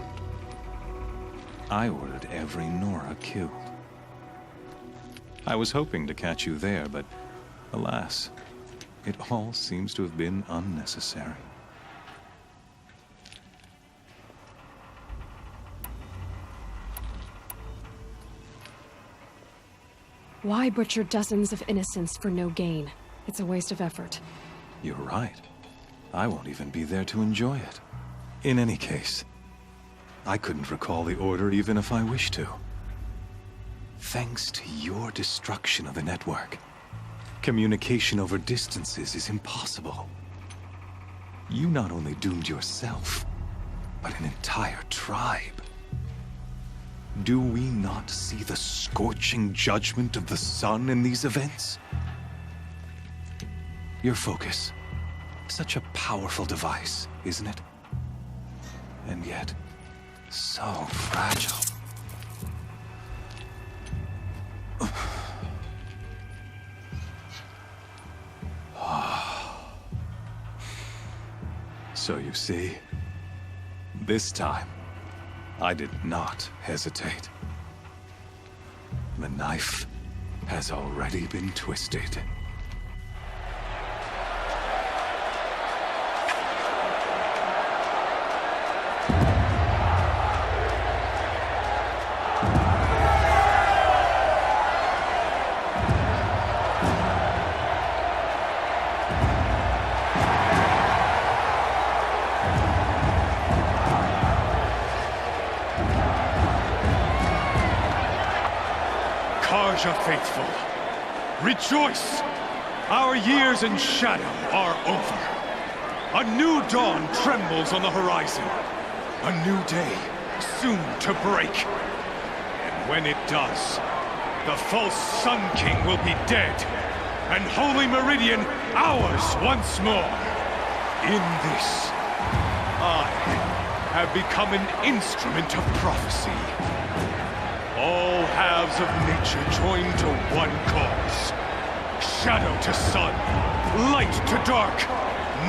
I ordered every Nora killed. I was hoping to catch you there, but alas, it all seems to have been unnecessary. Why butcher dozens of innocents for no gain? It's a waste of effort. You're right. I won't even be there to enjoy it. In any case, I couldn't recall the order even if I wished to. Thanks to your destruction of the network, communication over distances is impossible. You not only doomed yourself, but an entire tribe. Do we not see the scorching judgment of the sun in these events? Your focus. Such a powerful device, isn't it? And yet, so fragile. So you see, this time, I did not hesitate. The knife has already been twisted. Faithful, rejoice! Our years in shadow are over. A new dawn trembles on the horizon. A new day soon to break. And when it does, the false Sun King will be dead, and Holy Meridian ours once more. In this, I have become an instrument of prophecy. All halves of nature join to one cause. Shadow to sun, light to dark,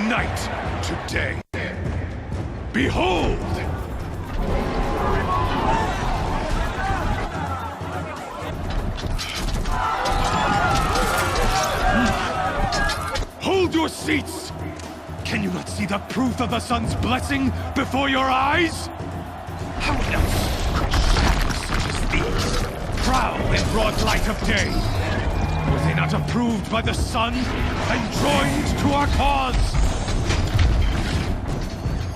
night to day. Behold! Hold your seats! Can you not see the proof of the sun's blessing before your eyes? How else could shadows such as these prowl in broad light of day? Were they not approved by the sun and joined to our cause?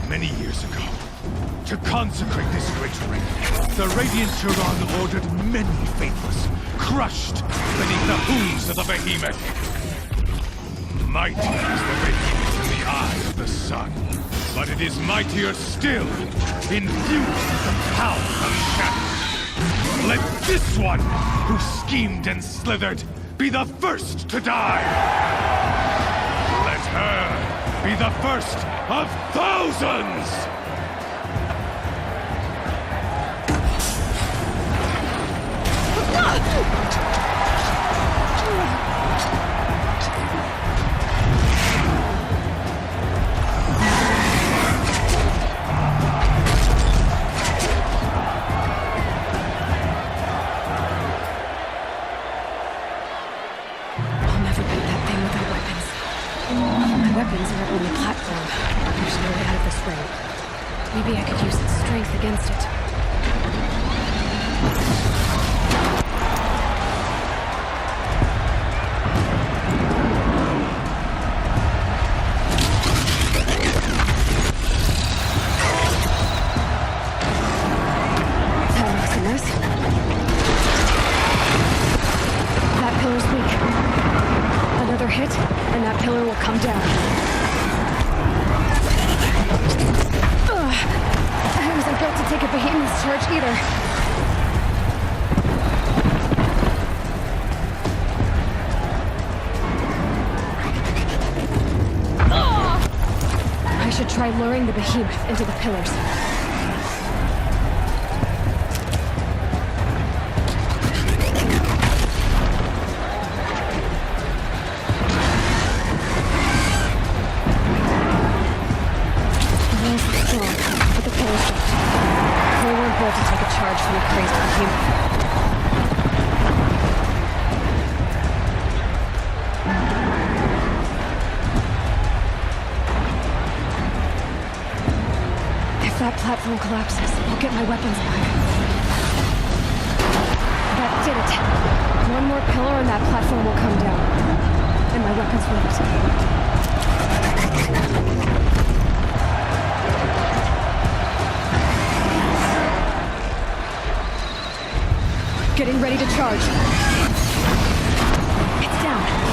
Many years ago, to consecrate this great ring, the Radiant Turon ordered many faithless, crushed beneath the hooves of the behemoth. Mighty is the behemoth in the eye of the sun, but it is mightier still, infused with the power of shadow. Let this one, who schemed and slithered, be the first to die! Let her be the first of thousands! Weapons are our only platform. There's no way out of this ring. Maybe I could use its strength against it. That looks a mess. That pillar's weak. Another hit, and that pillar will come down. I wasn't built to take a behemoth's charge either. I should try luring the behemoth into the pillars. told to take a charge from a crazed behemoth. If that platform collapses, I'll get my weapons back. That did it. One more pillar and that platform will come down. And my weapons will Getting ready to charge. It's down.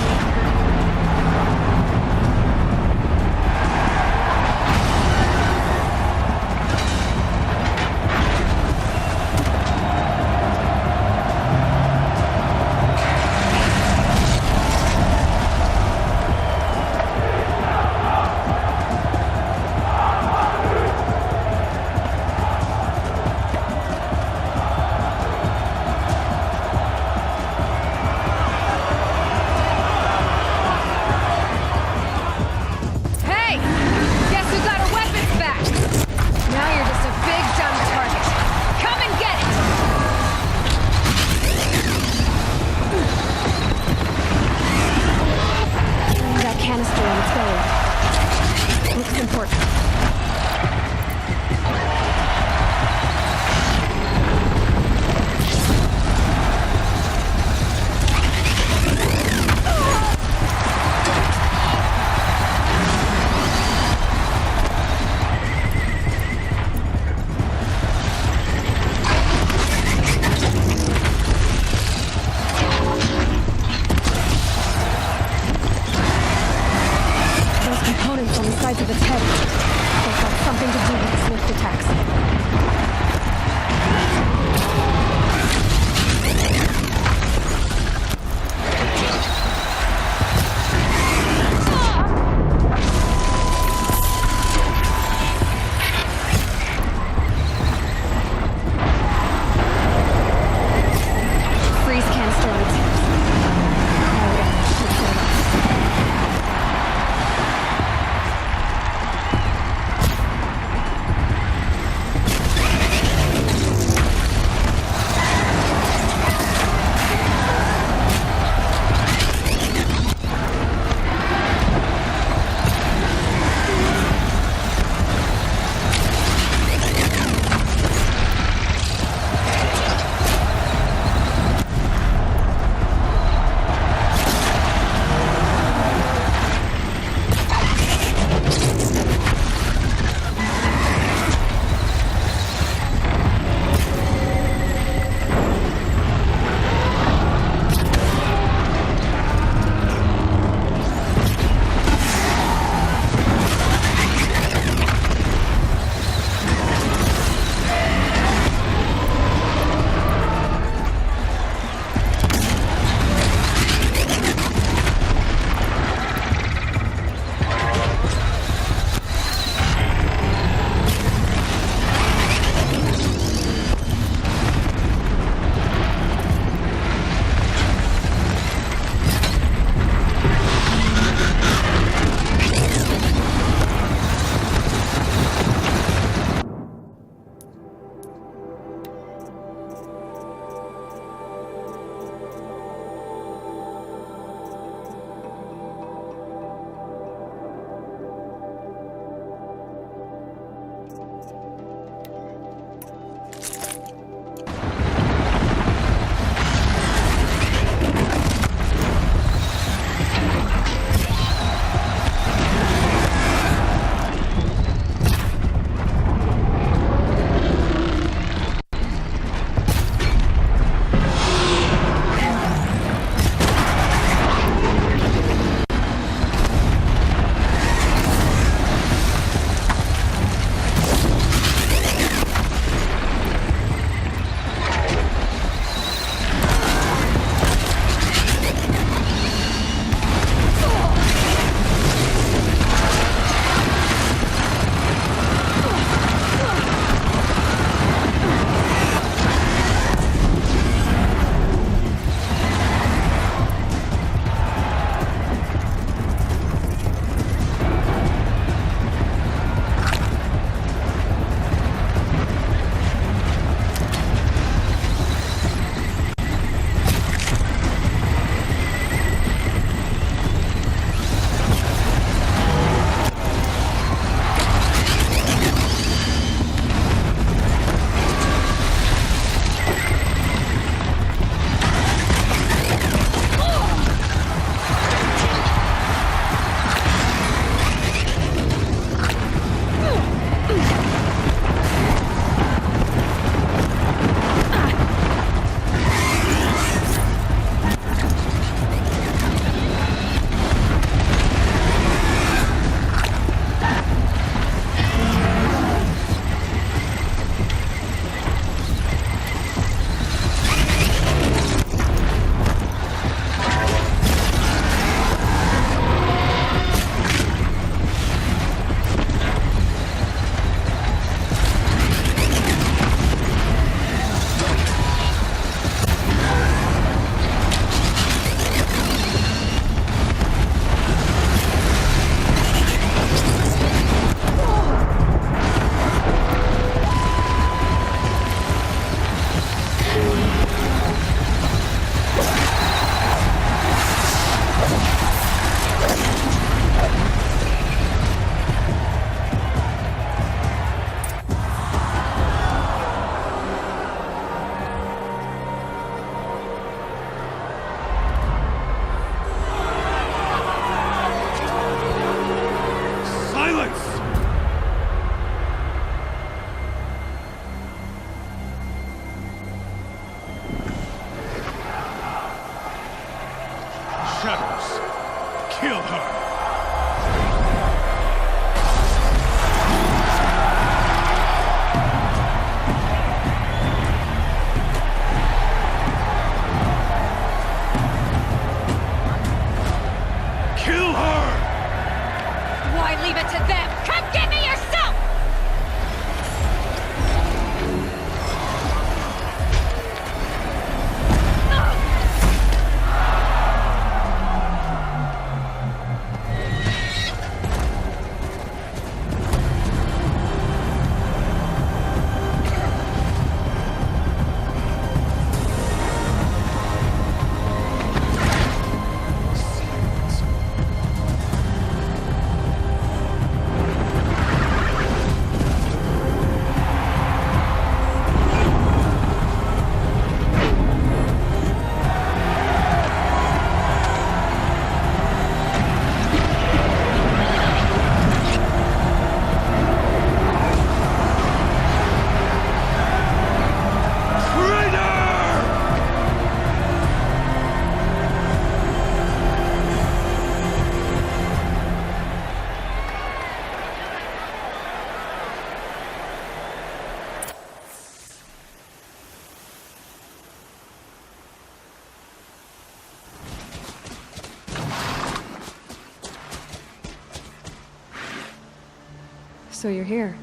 So you're here.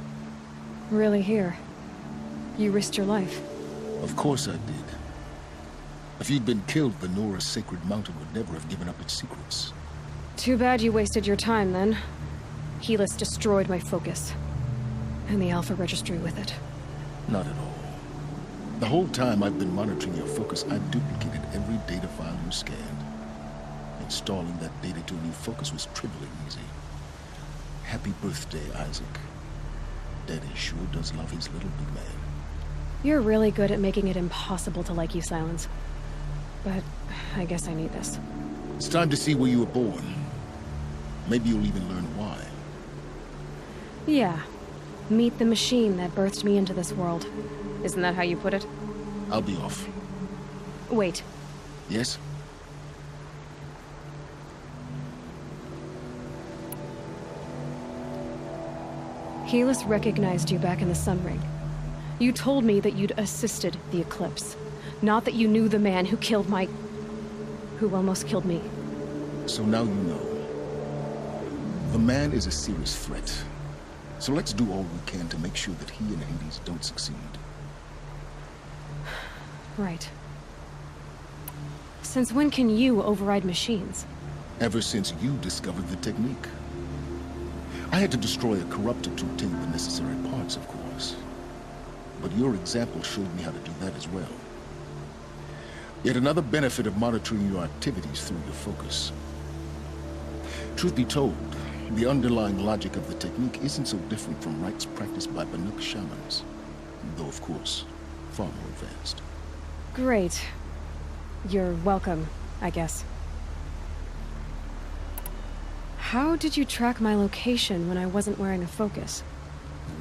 Really here. You risked your life. Of course I did. If you'd been killed, the Nora's sacred mountain would never have given up its secrets. Too bad you wasted your time, then. Helis destroyed my focus. And the Alpha Registry with it. Not at all. The whole time I've been monitoring your focus, I've duplicated every data file you scanned. Installing that data to a new focus was trivially easy. Happy birthday, Isaac. Daddy sure does love his little big man. You're really good at making it impossible to like you, Silence. But I guess I need this. It's time to see where you were born. Maybe you'll even learn why. Yeah. Meet the machine that birthed me into this world. Isn't that how you put it? I'll be off. Wait. Yes? Helis recognized you back in the Sun Ring. You told me that you'd assisted the Eclipse. Not that you knew the man who killed who almost killed me. So now you know. The man is a serious threat. So let's do all we can to make sure that he and Hades don't succeed. Right. Since when can you override machines? Ever since you discovered the technique. I had to destroy a corruptor to obtain the necessary parts, of course. But your example showed me how to do that as well. Yet another benefit of monitoring your activities through your focus. Truth be told, the underlying logic of the technique isn't so different from rites practiced by Banuk shamans. Though, of course, far more advanced. Great. You're welcome, I guess. How did you track my location when I wasn't wearing a focus?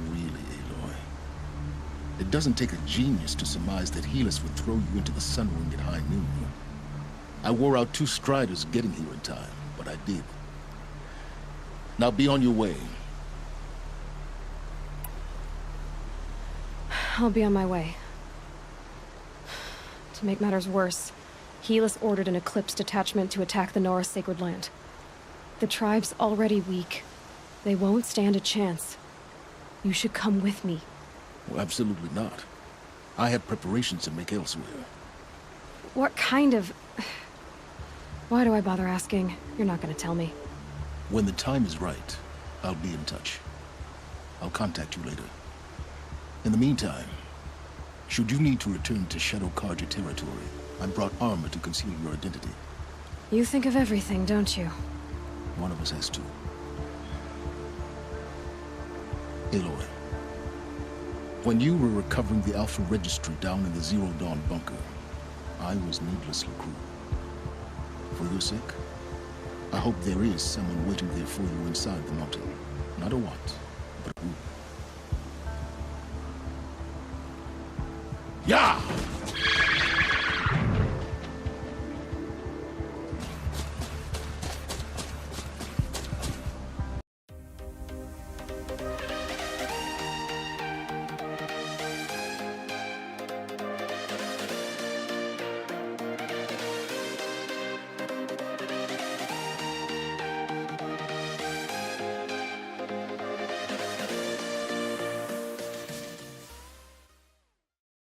Really, Aloy? It doesn't take a genius to surmise that Helis would throw you into the Sun Ring at high noon. I wore out 2 striders getting here in time, but I did. Now be on your way. I'll be on my way. To make matters worse, Helis ordered an Eclipse detachment to attack the Nora Sacred Land. The tribe's already weak. They won't stand a chance. You should come with me. Well, absolutely not. I have preparations to make elsewhere. What kind of... Why do I bother asking? You're not gonna tell me. When the time is right, I'll be in touch. I'll contact you later. In the meantime, should you need to return to Shadow Karja territory, I brought armor to conceal your identity. You think of everything, don't you? One of us has to. Aloy, when you were recovering the Alpha Registry down in the Zero Dawn bunker, I was needlessly cruel. For your sake, I hope there is someone waiting there for you inside the mountain. Not a what, but a who. Yeah!